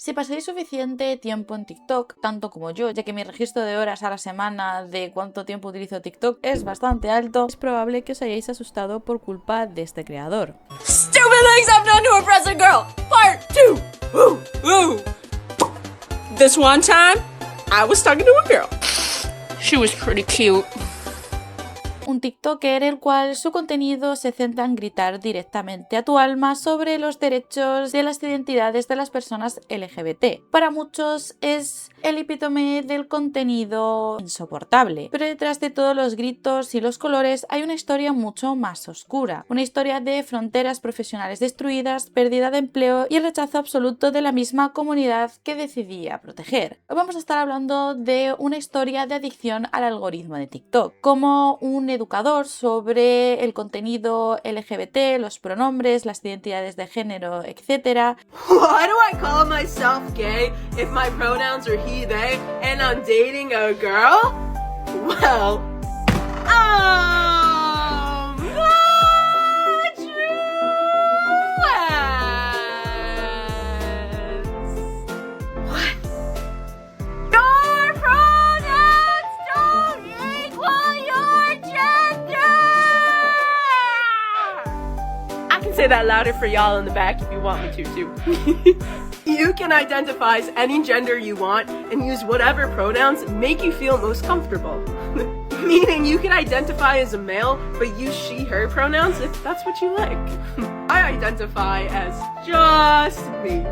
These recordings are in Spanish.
Si pasáis suficiente tiempo en TikTok, tanto como yo, ya que mi registro de horas a la semana de cuánto tiempo utilizo TikTok es bastante alto, es probable que os hayáis asustado por culpa de este creador. Stupid things I've done to impress a girl, part 2. Woo, woo. This one time, I was talking to a girl. She was pretty cute. Un TikToker el cual su contenido se centra en gritar directamente a tu alma sobre los derechos de las identidades de las personas LGBT. Para muchos es el epítome del contenido insoportable, pero detrás de todos los gritos y los colores hay una historia mucho más oscura, una historia de fronteras profesionales destruidas, pérdida de empleo y el rechazo absoluto de la misma comunidad que decidía proteger. Hoy vamos a estar hablando de una historia de adicción al algoritmo de TikTok, como un educador sobre el contenido LGBT, los pronombres, las identidades de género, etc. Why do I call myself gay if my pronouns are he, they, and I'm dating a girl? Well, much What? Your pronouns don't equal your gender! I can say that louder for y'all in the back if you want me to, too. You can identify as any gender you want and use whatever pronouns make you feel most comfortable. Meaning you can identify as a male, but use she, her pronouns if that's what you like. I identify as just me.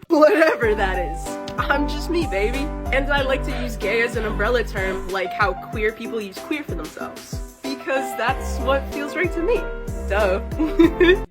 Whatever that is. I'm just me, baby. And I like to use gay as an umbrella term, like how queer people use queer for themselves. Because that's what feels right to me.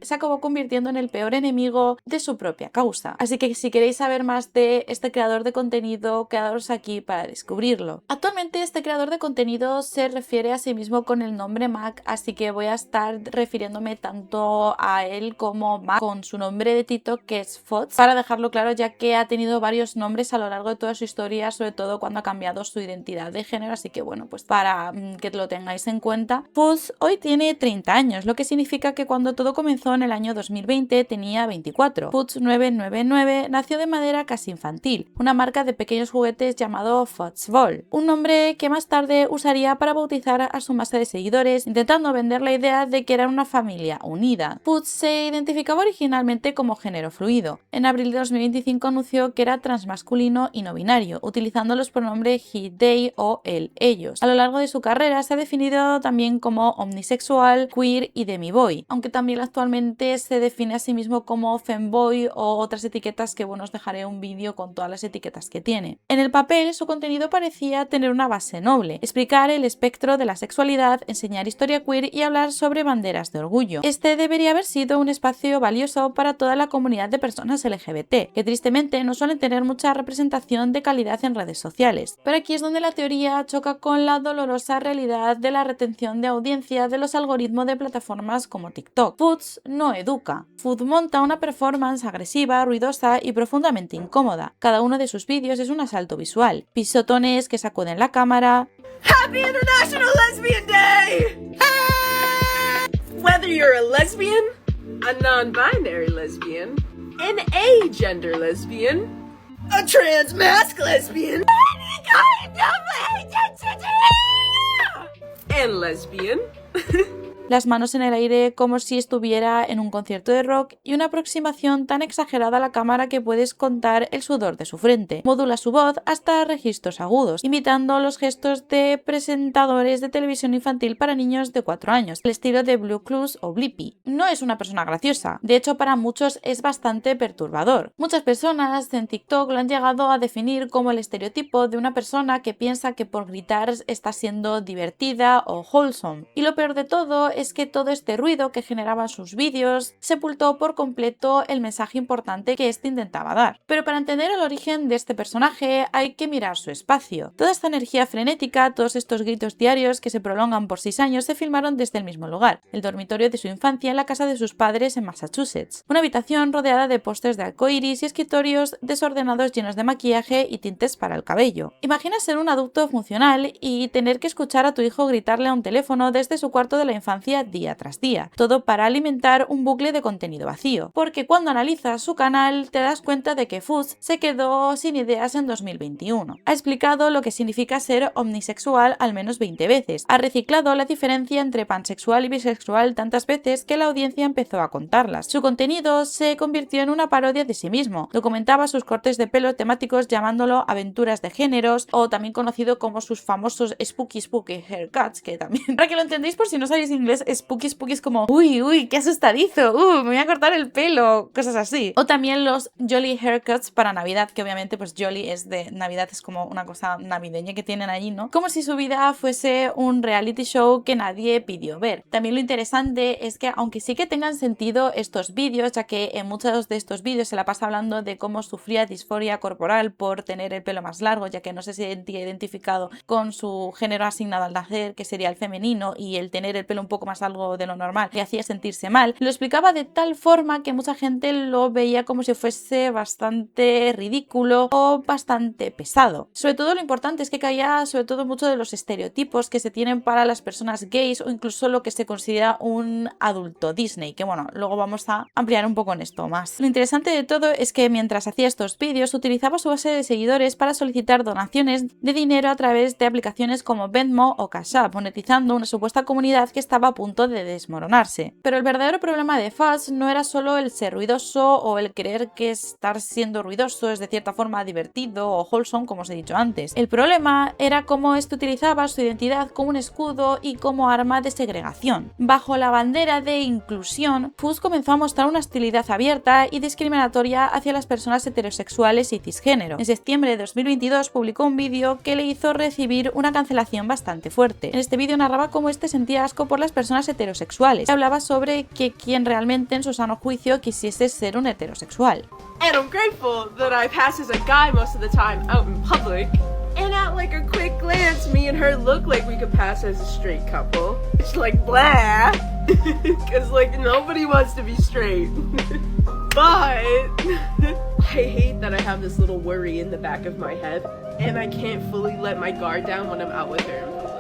Se acabó convirtiendo en el peor enemigo de su propia causa. Así que si queréis saber más de este creador de contenido, quedaros aquí para descubrirlo. Actualmente este creador de contenido se refiere a sí mismo con el nombre Mac, así que voy a estar refiriéndome tanto a él como Mac con su nombre de TikTok, que es Fox, para dejarlo claro, ya que ha tenido varios nombres a lo largo de toda su historia, sobre todo cuando ha cambiado su identidad de género, así que bueno, pues para que lo tengáis en cuenta. Fox hoy tiene 30 años, lo que significa que cuando todo comenzó en el año 2020 tenía 24. Fox 999 nació de manera casi infantil, una marca de pequeños juguetes llamado Foxball, un nombre que más tarde usaría para bautizar a su masa de seguidores, intentando vender la idea de que eran una familia unida. Fox se identificaba originalmente como género fluido. En abril de 2025 anunció que era transmasculino y no binario, utilizando los pronombres he, they o él, ellos. A lo largo de su carrera se ha definido también como omnisexual, queer y demiboy, aunque también actualmente se define a sí mismo como femboy o otras etiquetas que bueno, os dejaré un vídeo con todas las etiquetas que tiene. En el papel su contenido parecía tener una base noble, explicar el espectro de la sexualidad, enseñar historia queer y hablar sobre banderas de orgullo. Este debería haber sido un espacio valioso para toda la comunidad de personas LGBT, que tristemente no suelen tener mucha representación de calidad en redes sociales. Pero aquí es donde la teoría choca con la dolorosa realidad de la retención de audiencia de los algoritmos de plataformas como TikTok. Fox no educa. Fox monta una performance agresiva, ruidosa y profundamente incómoda. Cada uno de sus vídeos es un asalto visual. Pisotones que sacuden la cámara. Happy International Lesbian Day! Whether you're a lesbian, a non-binary lesbian, an agender lesbian, a trans-masc lesbian, any kind of identity, and lesbian. Las manos en el aire como si estuviera en un concierto de rock y una aproximación tan exagerada a la cámara que puedes contar el sudor de su frente. Modula su voz hasta registros agudos, imitando los gestos de presentadores de televisión infantil para niños de 4 años, el estilo de Blue Clues o Blippi. No es una persona graciosa, de hecho para muchos es bastante perturbador. Muchas personas en TikTok lo han llegado a definir como el estereotipo de una persona que piensa que por gritar está siendo divertida o wholesome. Y lo peor de todo es que todo este ruido que generaban sus vídeos sepultó por completo el mensaje importante que este intentaba dar. Pero para entender el origen de este personaje hay que mirar su espacio. Toda esta energía frenética, todos estos gritos diarios que se prolongan por 6 años se filmaron desde el mismo lugar, el dormitorio de su infancia en la casa de sus padres en Massachusetts. Una habitación rodeada de pósters de arcoiris y escritorios desordenados llenos de maquillaje y tintes para el cabello. Imagina ser un adulto funcional y tener que escuchar a tu hijo gritarle a un teléfono desde su cuarto de la infancia sustancia día tras día, todo para alimentar un bucle de contenido vacío, porque cuando analizas su canal te das cuenta de que Foods se quedó sin ideas en 2021. Ha explicado lo que significa ser omnisexual al menos 20 veces, ha reciclado la diferencia entre pansexual y bisexual tantas veces que la audiencia empezó a contarlas. Su contenido se convirtió en una parodia de sí mismo, documentaba sus cortes de pelo temáticos llamándolo aventuras de géneros, o también conocido como sus famosos spooky haircuts, que también, para que lo entendéis por si no sabéis inglés, spooky es como uy, qué asustadizo, me voy a cortar el pelo, cosas así. O también los jolly haircuts para Navidad, que obviamente pues jolly es de Navidad, es como una cosa navideña que tienen allí, ¿no? Como si su vida fuese un reality show que nadie pidió ver. También lo interesante es que aunque sí que tengan sentido estos vídeos, ya que en muchos de estos vídeos se la pasa hablando de cómo sufría disforia corporal por tener el pelo más largo, ya que no se sentía identificado con su género asignado al nacer, que sería el femenino, y el tener el pelo un poco más largo de lo normal le hacía sentirse mal. Lo explicaba de tal forma que mucha gente lo veía como si fuese bastante ridículo o bastante pesado. Sobre todo lo importante es que caía sobre todo mucho de los estereotipos que se tienen para las personas gays o incluso lo que se considera un adulto Disney, que bueno, luego vamos a ampliar un poco en esto más. Lo interesante de todo es que mientras hacía estos vídeos utilizaba su base de seguidores para solicitar donaciones de dinero a través de aplicaciones como Venmo o Cash App, monetizando una supuesta comunidad que estaba a punto de desmoronarse. Pero el verdadero problema de Fuzz no era solo el ser ruidoso o el creer que estar siendo ruidoso es de cierta forma divertido o wholesome, como os he dicho antes. El problema era cómo este utilizaba su identidad como un escudo y como arma de segregación. Bajo la bandera de inclusión, Fuzz comenzó a mostrar una hostilidad abierta y discriminatoria hacia las personas heterosexuales y cisgénero. En septiembre de 2022 publicó un vídeo que le hizo recibir una cancelación bastante fuerte. En este vídeo narraba cómo este sentía asco por las personas heterosexuales. Hablaba sobre que quien realmente en su sano juicio quisiese ser un heterosexual. And I'm grateful that I pass as a guy most of the time out in public. And at like a quick glance, me and her look like we could pass as a straight couple. It's like blah, because like nobody wants to be straight. But I hate that I have this little worry in the back of my head, and I can't fully let my guard down when I'm out with her in public.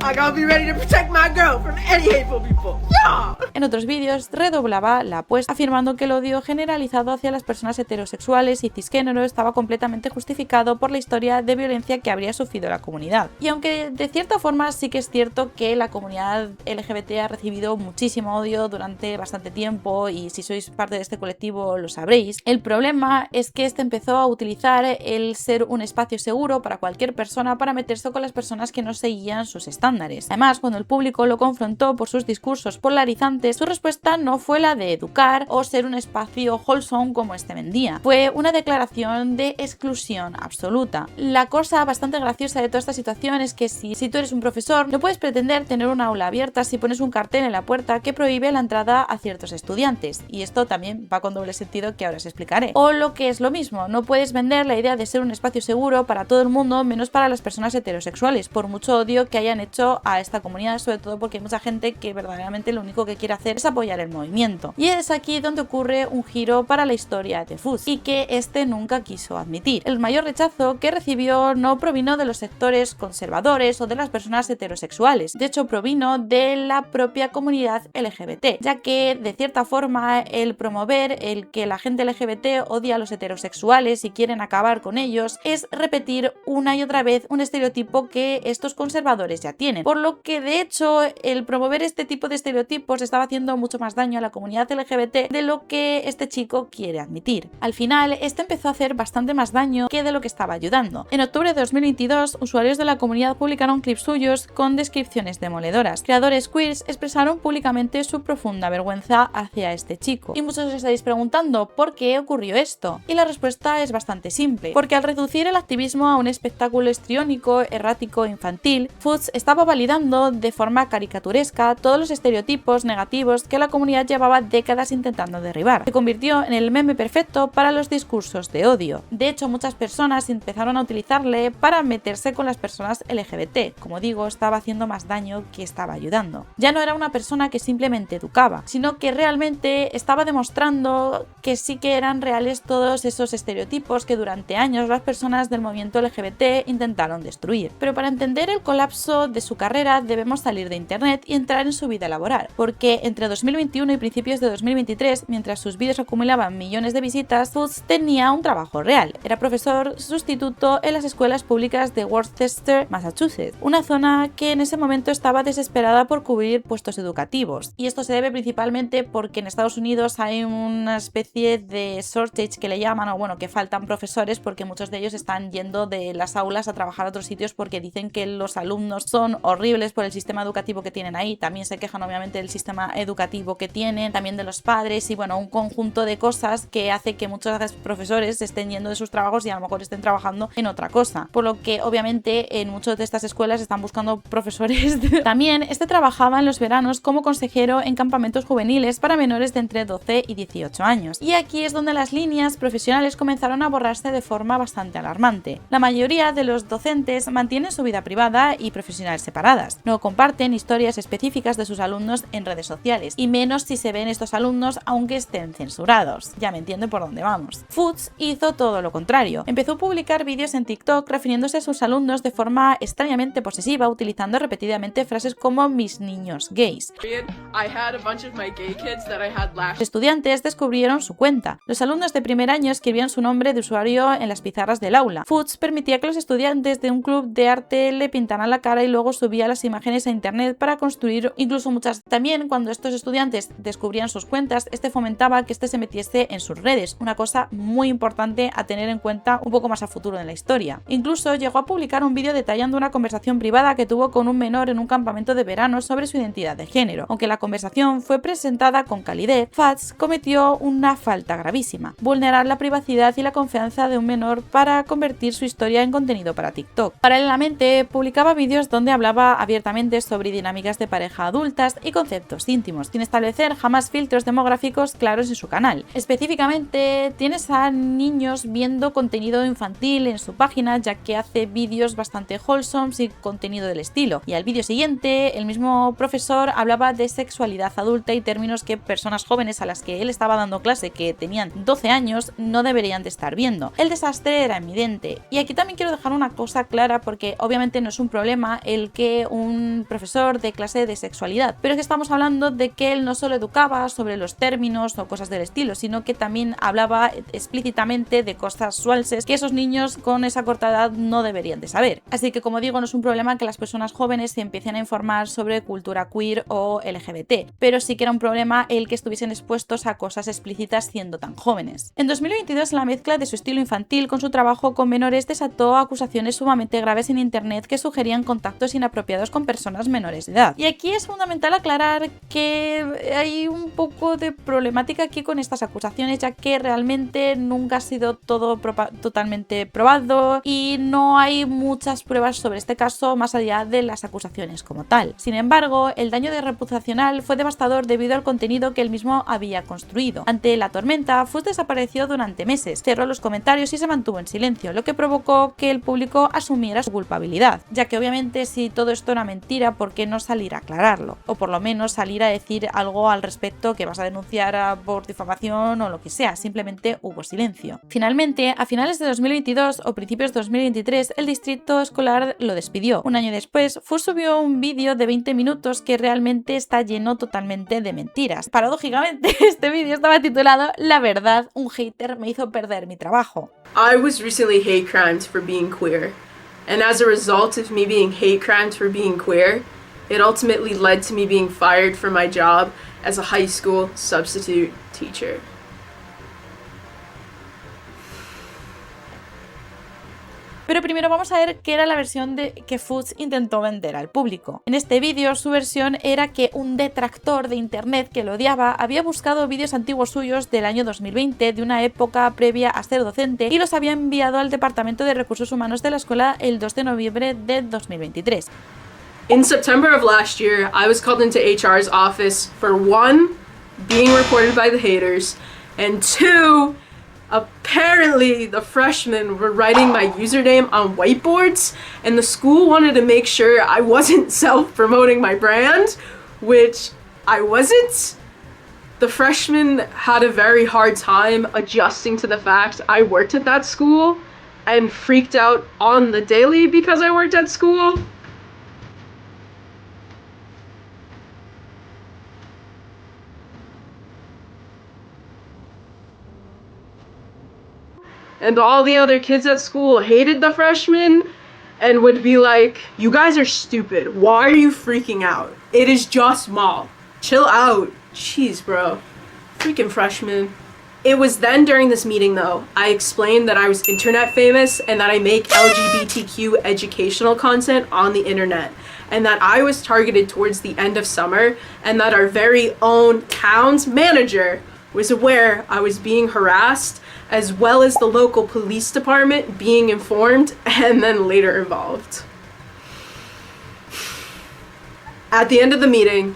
I gotta be ready to protect my girl from any hateful people. Yeah! En otros vídeos redoblaba la apuesta, afirmando que el odio generalizado hacia las personas heterosexuales y cisgénero estaba completamente justificado por la historia de violencia que habría sufrido la comunidad. Y aunque de cierta forma sí que es cierto que la comunidad LGBT ha recibido muchísimo odio durante bastante tiempo, y si sois parte de este colectivo lo sabréis, el problema es que este empezó a utilizar el ser un espacio seguro para cualquier persona para meterse con las personas que no seguían sus estándares. Además, cuando el público lo confrontó por sus discursos polarizantes, su respuesta no fue la de educar o ser un espacio wholesome como este vendía. Fue una declaración de exclusión absoluta. La cosa bastante graciosa de toda esta situación es que si tú eres un profesor, no puedes pretender tener una aula abierta si pones un cartel en la puerta que prohíbe la entrada a ciertos estudiantes. Y esto también va con doble sentido que ahora os explicaré. O lo que es lo mismo, no puedes vender la idea de ser un espacio seguro para todo el mundo menos para las personas heterosexuales, por mucho odio que hayan hecho a esta comunidad, sobre todo porque hay mucha gente que verdaderamente lo único que quiere hacer es apoyar el movimiento. Y es aquí donde ocurre un giro para la historia de Fuzz, y que este nunca quiso admitir. El mayor rechazo que recibió no provino de los sectores conservadores o de las personas heterosexuales, de hecho provino de la propia comunidad LGBT, ya que de cierta forma el promover el que la gente LGBT odia a los heterosexuales y quieren acabar con ellos es repetir una y otra vez un estereotipo que estos conservadores ya tienen. Por lo que de hecho el promover este tipo de estereotipos estaba haciendo mucho más daño a la comunidad LGBT de lo que este chico quiere admitir. Al final este empezó a hacer bastante más daño que de lo que estaba ayudando. En octubre de 2022 usuarios de la comunidad publicaron clips suyos con descripciones demoledoras. Creadores queers expresaron públicamente su profunda vergüenza hacia este chico. Y muchos os estaréis preguntando ¿por qué ocurrió esto? Y la respuesta es bastante simple, porque al reducir el activismo a un espectáculo histriónico, errático e infantil, Fuzz estaba validando de forma caricaturesca todos los estereotipos negativos que la comunidad llevaba décadas intentando derribar. Se convirtió en el meme perfecto para los discursos de odio. De hecho, muchas personas empezaron a utilizarle para meterse con las personas LGBT. Como digo, estaba haciendo más daño que estaba ayudando. Ya no era una persona que simplemente educaba, sino que realmente estaba demostrando que sí que eran reales todos esos estereotipos que durante años las personas del movimiento LGBT intentaron destruir. Pero para entender el colapso de su carrera debemos salir de internet y entrar en su vida laboral, porque entre 2021 y principios de 2023, mientras sus vídeos acumulaban millones de visitas, Fuchs tenía un trabajo real. Era profesor sustituto en las escuelas públicas de Worcester, Massachusetts, una zona que en ese momento estaba desesperada por cubrir puestos educativos. Y esto se debe principalmente porque en Estados Unidos hay una especie de shortage que le llaman, o bueno, que faltan profesores porque muchos de ellos están yendo de las aulas a trabajar a otros sitios porque dicen que los alumnos son horribles por el sistema educativo que tienen ahí. También se quejan obviamente del sistema educativo que tienen, también de los padres y bueno, un conjunto de cosas que hace que muchos profesores estén yendo de sus trabajos y a lo mejor estén trabajando en otra cosa. Por lo que obviamente en muchas de estas escuelas están buscando profesores. También trabajaba en los veranos como consejero en campamentos juveniles para menores de entre 12 y 18 años. Y aquí es donde las líneas profesionales comenzaron a borrarse de forma bastante alarmante. La mayoría de los docentes mantienen su vida privada y profesional separadas. No comparten historias específicas de sus alumnos en redes sociales, y menos si se ven estos alumnos aunque estén censurados. Ya me entienden por dónde vamos. Fuchs hizo todo lo contrario. Empezó a publicar vídeos en TikTok refiriéndose a sus alumnos de forma extrañamente posesiva, utilizando repetidamente frases como mis niños gays. Los estudiantes descubrieron su cuenta. Los alumnos de primer año escribían su nombre de usuario en las pizarras del aula. Fuchs permitía que los estudiantes de un club de arte le pintaran la cara y luego subía las imágenes a internet para construir incluso muchas. También cuando estos estudiantes descubrían sus cuentas, fomentaba que se metiese en sus redes, una cosa muy importante a tener en cuenta un poco más a futuro en la historia. Incluso llegó a publicar un vídeo detallando una conversación privada que tuvo con un menor en un campamento de verano sobre su identidad de género. Aunque la conversación fue presentada con calidez, Fuchs cometió una falta gravísima: vulnerar la privacidad y la confianza de un menor para convertir su historia en contenido para TikTok. Paralelamente, publicaba vídeos donde hablaba abiertamente sobre dinámicas de pareja adultas y conceptos íntimos, sin establecer jamás filtros demográficos claros en su canal. Específicamente, tienes a niños viendo contenido infantil en su página, ya que hace vídeos bastante wholesomes y contenido del estilo. Y al vídeo siguiente, el mismo profesor hablaba de sexualidad adulta y términos que personas jóvenes a las que él estaba dando clase, que tenían 12 años, no deberían de estar viendo. El desastre era evidente. Y aquí también quiero dejar una cosa clara, porque obviamente no es un problema el que un profesor dé clase de sexualidad, pero es que estamos hablando de que él no solo educaba sobre los términos o cosas del estilo, sino que también hablaba explícitamente de cosas sualses que esos niños con esa corta edad no deberían de saber. Así que, como digo, no es un problema que las personas jóvenes se empiecen a informar sobre cultura queer o LGBT, pero sí que era un problema el que estuviesen expuestos a cosas explícitas siendo tan jóvenes. En 2022, la mezcla de su estilo infantil con su trabajo con menores desató acusaciones sumamente graves en internet que sugerían contactos inapropiados con personas menores de edad. Y aquí es fundamental aclarar que hay un poco de problemática aquí con estas acusaciones, ya que realmente nunca ha sido todo totalmente probado y no hay muchas pruebas sobre este caso más allá de las acusaciones como tal. Sin embargo, el daño reputacional fue devastador debido al contenido que él mismo había construido. Ante la tormenta, Fuchs desapareció durante meses, cerró los comentarios y se mantuvo en silencio, lo que provocó que el público asumiera su culpabilidad, ya que obviamente si todo esto era mentira, ¿por qué no salir a aclararlo? O por lo menos salir a decir algo al respecto, que vas a denunciar por difamación o lo que sea. Simplemente hubo silencio. Finalmente, a finales de 2022 o principios de 2023, el distrito escolar lo despidió. Un año después, Fuchs subió un vídeo de 20 minutos que realmente está lleno totalmente de mentiras. Paradójicamente, este vídeo estaba titulado "La verdad, un hater me hizo perder mi trabajo". I was recently hate crimed for being queer, and as a result of me being hate crimed for being queer, it ultimately led to me being fired from my job as a high school substitute teacher. Pero primero vamos a ver qué era la versión que Fuchs intentó vender al público. En este vídeo su versión era que un detractor de internet que lo odiaba había buscado vídeos antiguos suyos del año 2020, de una época previa a ser docente, y los había enviado al Departamento de Recursos Humanos de la escuela el 2 de noviembre de 2023. In September of last year, I was called into HR's office for 1, being reported by the haters, and 2, apparently the freshmen were writing my username on whiteboards, and the school wanted to make sure I wasn't self-promoting my brand, which I wasn't. The freshmen had a very hard time adjusting to the fact I worked at that school and freaked out on the daily because I worked at school. and all the other kids at school hated the freshmen and would be like, "You guys are stupid. Why are you freaking out? It is just mall. Chill out." Jeez, bro. Freaking freshmen. It was then during this meeting, though, I explained that I was internet famous and that I make LGBTQ educational content on the internet, and that I was targeted towards the end of summer, and that our very own town's manager was aware I was being harassed, as well as the local police department being informed and then later involved. At the end of the meeting,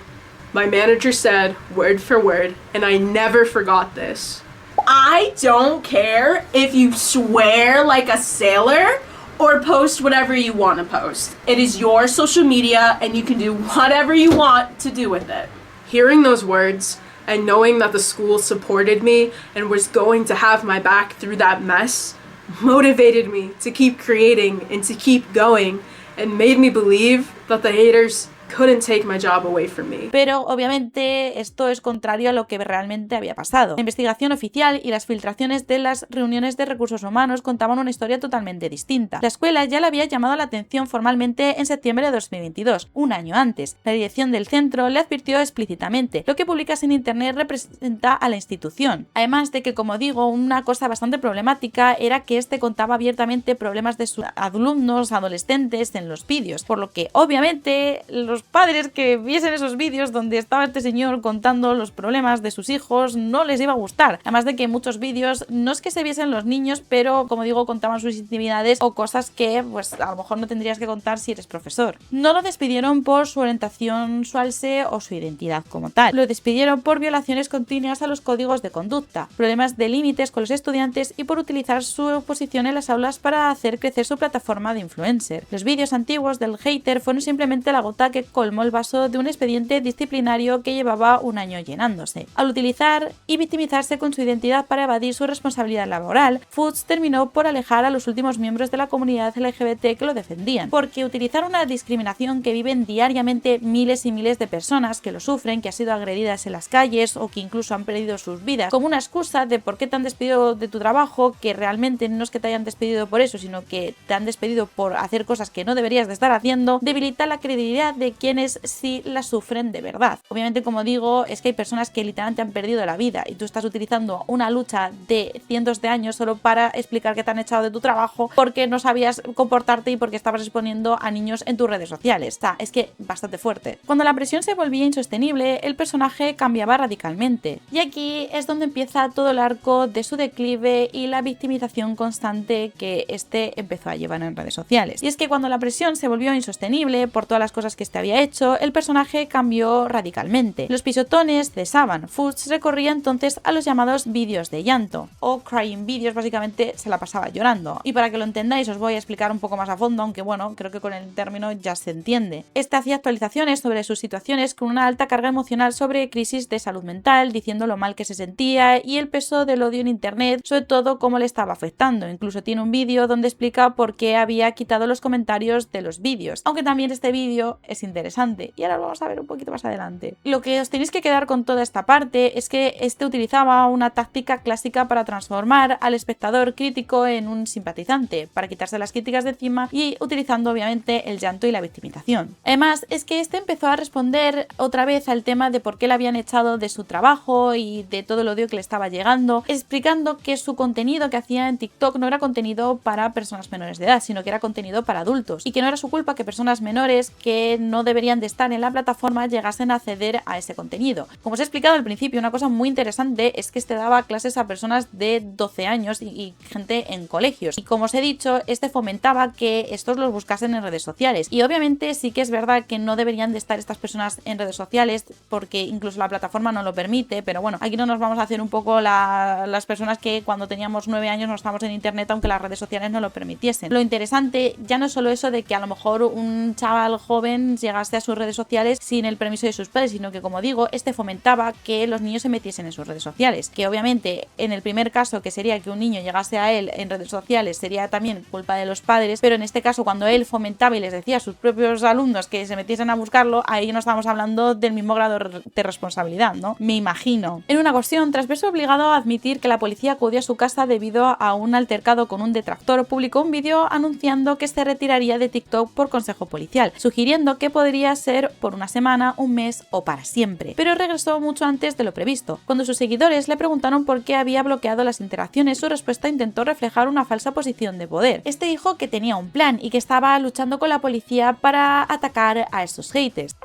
my manager said, word for word, and I never forgot this, "I don't care if you swear like a sailor or post whatever you want to post. It is your social media and you can do whatever you want to do with it." Hearing those words and knowing that the school supported me and was going to have my back through that mess motivated me to keep creating and to keep going, and made me believe that the haters couldn't take my job away from me. Pero obviamente esto es contrario a lo que realmente había pasado. La investigación oficial y las filtraciones de las reuniones de recursos humanos contaban una historia totalmente distinta. La escuela ya le había llamado la atención formalmente en septiembre de 2022, un año antes. La dirección del centro le advirtió explícitamente: lo que publicas en internet representa a la institución. Además de que, como digo, una cosa bastante problemática era que este contaba abiertamente problemas de sus alumnos adolescentes en los vídeos, por lo que obviamente los padres que viesen esos vídeos donde estaba este señor contando los problemas de sus hijos no les iba a gustar. Además de que muchos vídeos no es que se viesen los niños, pero como digo, contaban sus intimidades o cosas que pues a lo mejor no tendrías que contar si eres profesor. No lo despidieron por su orientación sexual o su identidad como tal. Lo despidieron por violaciones continuas a los códigos de conducta, problemas de límites con los estudiantes y por utilizar su posición en las aulas para hacer crecer su plataforma de influencer. Los vídeos antiguos del hater fueron simplemente la gota que colmó el vaso de un expediente disciplinario que llevaba un año llenándose. Al utilizar y victimizarse con su identidad para evadir su responsabilidad laboral, Fuchs terminó por alejar a los últimos miembros de la comunidad LGBT que lo defendían, porque utilizar una discriminación que viven diariamente miles y miles de personas que lo sufren, que han sido agredidas en las calles o que incluso han perdido sus vidas, como una excusa de por qué te han despedido de tu trabajo, que realmente no es que te hayan despedido por eso, sino que te han despedido por hacer cosas que no deberías de estar haciendo, debilita la credibilidad de quienes sí la sufren de verdad. Obviamente, como digo, es que hay personas que literalmente han perdido la vida y tú estás utilizando una lucha de cientos de años solo para explicar que te han echado de tu trabajo porque no sabías comportarte y porque estabas exponiendo a niños en tus redes sociales. Es que bastante fuerte. Cuando la presión se volvía insostenible, el personaje cambiaba radicalmente. Y aquí es donde empieza todo el arco de su declive y la victimización constante que este empezó a llevar en redes sociales. Y es que cuando la presión se volvió insostenible por todas las cosas que este había hecho, el personaje cambió radicalmente. Los pisotones cesaban. Fuchs recorría entonces a los llamados vídeos de llanto, o crying videos, básicamente se la pasaba llorando. Y para que lo entendáis os voy a explicar un poco más a fondo, aunque bueno, creo que con el término ya se entiende. Este hacía actualizaciones sobre sus situaciones con una alta carga emocional sobre crisis de salud mental, diciendo lo mal que se sentía y el peso del odio en internet, sobre todo cómo le estaba afectando. Incluso tiene un vídeo donde explica por qué había quitado los comentarios de los vídeos, aunque también este vídeo es interesante y ahora lo vamos a ver un poquito más adelante. Lo que os tenéis que quedar con toda esta parte es que este utilizaba una táctica clásica para transformar al espectador crítico en un simpatizante, para quitarse las críticas de encima y utilizando obviamente el llanto y la victimización. Además es que este empezó a responder otra vez al tema de por qué le habían echado de su trabajo y de todo el odio que le estaba llegando, explicando que su contenido que hacía en TikTok no era contenido para personas menores de edad, sino que era contenido para adultos y que no era su culpa que personas menores que no deberían de estar en la plataforma llegasen a acceder a ese contenido. Como os he explicado al principio, una cosa muy interesante es que este daba clases a personas de 12 años y gente en colegios. Y como os he dicho, este fomentaba que estos los buscasen en redes sociales. Y obviamente sí que es verdad que no deberían de estar estas personas en redes sociales porque incluso la plataforma no lo permite, pero bueno, aquí no nos vamos a hacer un poco las personas que cuando teníamos 9 años no estábamos en internet aunque las redes sociales no lo permitiesen. Lo interesante ya no es solo eso de que a lo mejor un chaval joven llegase a sus redes sociales sin el permiso de sus padres, sino que, como digo, este fomentaba que los niños se metiesen en sus redes sociales, que obviamente en el primer caso, que sería que un niño llegase a él en redes sociales, sería también culpa de los padres, pero en este caso cuando él fomentaba y les decía a sus propios alumnos que se metiesen a buscarlo, ahí no estamos hablando del mismo grado de responsabilidad, ¿no? Me imagino. En una ocasión, tras verse obligado a admitir que la policía acudió a su casa debido a un altercado con un detractor, publicó un vídeo anunciando que se retiraría de TikTok por consejo policial, sugiriendo que podría ser por una semana, un mes o para siempre. Pero regresó mucho antes de lo previsto. Cuando sus seguidores le preguntaron por qué había bloqueado las interacciones, su respuesta intentó reflejar una falsa posición de poder. Este dijo que tenía un plan y que estaba luchando con la policía para atacar a estos haters.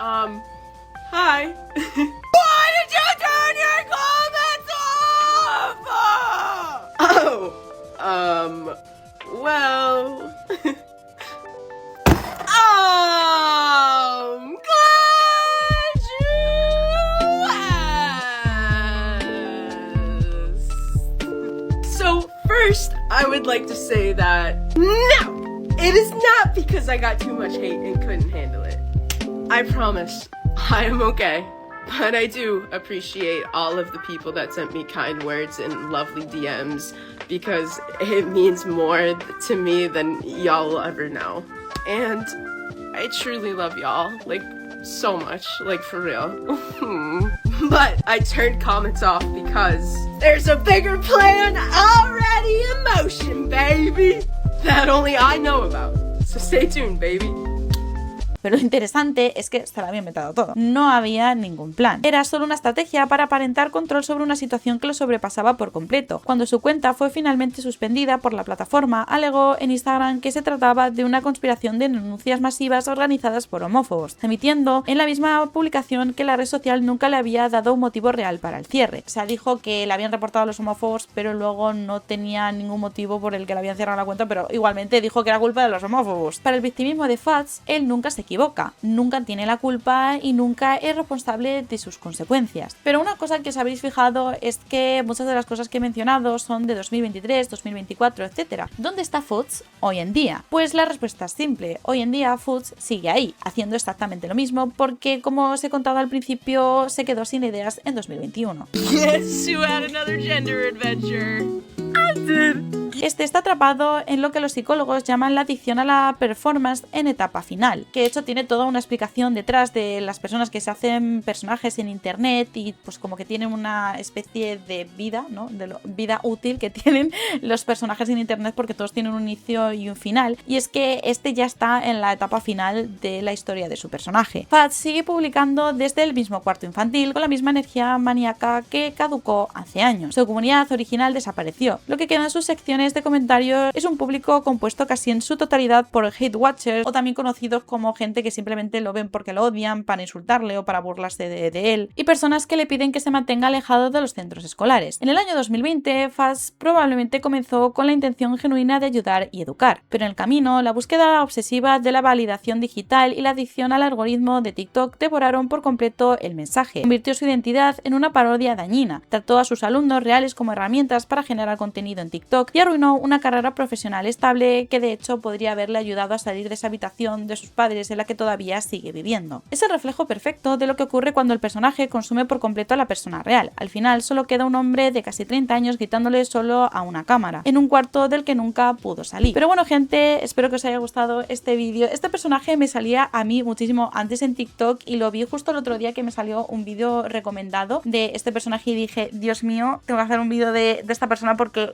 Hi. Why did you turn your comments off? Well... glad you asked. So, first, I would like to say that no! It is not because I got too much hate and couldn't handle it. I promise, I am okay. But I do appreciate all of the people that sent me kind words and lovely DMs because it means more to me than y'all will ever know. And I truly love y'all, like, so much, like, for real. But I turned comments off because there's a bigger plan already in motion, baby, that only I know about. So stay tuned, baby. Pero lo interesante es que se lo había inventado todo. No había ningún plan. Era solo una estrategia para aparentar control sobre una situación que lo sobrepasaba por completo. Cuando su cuenta fue finalmente suspendida por la plataforma, alegó en Instagram que se trataba de una conspiración de denuncias masivas organizadas por homófobos, admitiendo en la misma publicación que la red social nunca le había dado un motivo real para el cierre. O sea, dijo que le habían reportado a los homófobos, pero luego no tenía ningún motivo por el que le habían cerrado la cuenta, pero igualmente dijo que era culpa de los homófobos. Para el victimismo de Fudge, él nunca se equivoca, nunca tiene la culpa y nunca es responsable de sus consecuencias. Pero una cosa que os habréis fijado es que muchas de las cosas que he mencionado son de 2023, 2024, etc. ¿Dónde está Fudge hoy en día? Pues la respuesta es simple. Hoy en día Fudge sigue ahí, haciendo exactamente lo mismo porque, como os he contado al principio, se quedó sin ideas en 2021. Guess who had another gender adventure? I did. Este está atrapado en lo que los psicólogos llaman la adicción a la performance en etapa final, que de hecho tiene toda una explicación detrás de las personas que se hacen personajes en internet y pues como que tienen una especie de vida, ¿no? De vida útil que tienen los personajes en internet, porque todos tienen un inicio y un final, y es que este ya está en la etapa final de la historia de su personaje. Fudge sigue publicando desde el mismo cuarto infantil con la misma energía maníaca que caducó hace años. Su comunidad original desapareció. Lo que queda en sus secciones de comentarios es un público compuesto casi en su totalidad por hate watchers, o también conocidos como gente que simplemente lo ven porque lo odian, para insultarle o para burlarse de él, y personas que le piden que se mantenga alejado de los centros escolares. En el año 2020, Fudge probablemente comenzó con la intención genuina de ayudar y educar, pero en el camino la búsqueda obsesiva de la validación digital y la adicción al algoritmo de TikTok devoraron por completo el mensaje. Convirtió su identidad en una parodia dañina, trató a sus alumnos reales como herramientas para generar contenido en TikTok y arruinó una carrera profesional estable que de hecho podría haberle ayudado a salir de esa habitación de sus padres en la que todavía sigue viviendo. Es el reflejo perfecto de lo que ocurre cuando el personaje consume por completo a la persona real. Al final solo queda un hombre de casi 30 años gritándole solo a una cámara, en un cuarto del que nunca pudo salir. Pero bueno, gente, espero que os haya gustado este vídeo. Este personaje me salía a mí muchísimo antes en TikTok y lo vi justo el otro día que me salió un vídeo recomendado de este personaje y dije, Dios mío, tengo que hacer un vídeo de esta persona porque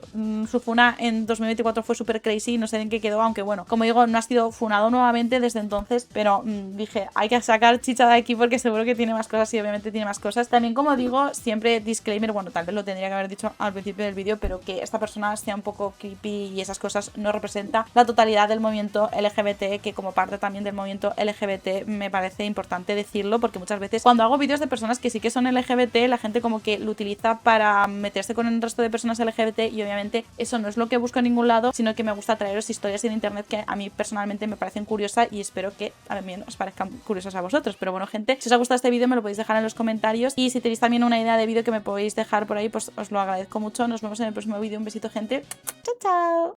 su funa en 2024 fue súper crazy y no sé en qué quedó, aunque bueno, como digo, no ha sido funado nuevamente desde entonces, pero dije, hay que sacar chicha de aquí porque seguro que tiene más cosas y obviamente tiene más cosas. También, como digo, siempre disclaimer, bueno, tal vez lo tendría que haber dicho al principio del vídeo, pero que esta persona sea un poco creepy y esas cosas no representa la totalidad del movimiento LGBT, que como parte también del movimiento LGBT me parece importante decirlo, porque muchas veces cuando hago vídeos de personas que sí que son LGBT, la gente como que lo utiliza para meterse con el resto de personas LGBT y obviamente eso no es lo que busco en ningún lado, sino que me gusta traeros historias en internet que a mí personalmente me parecen curiosas y espero que también os parezcan curiosas a vosotros. Pero bueno, gente, si os ha gustado este vídeo me lo podéis dejar en los comentarios y si tenéis también una idea de vídeo que me podéis dejar por ahí, pues os lo agradezco mucho. Nos vemos en el próximo vídeo. Un besito, gente. Chao, chao.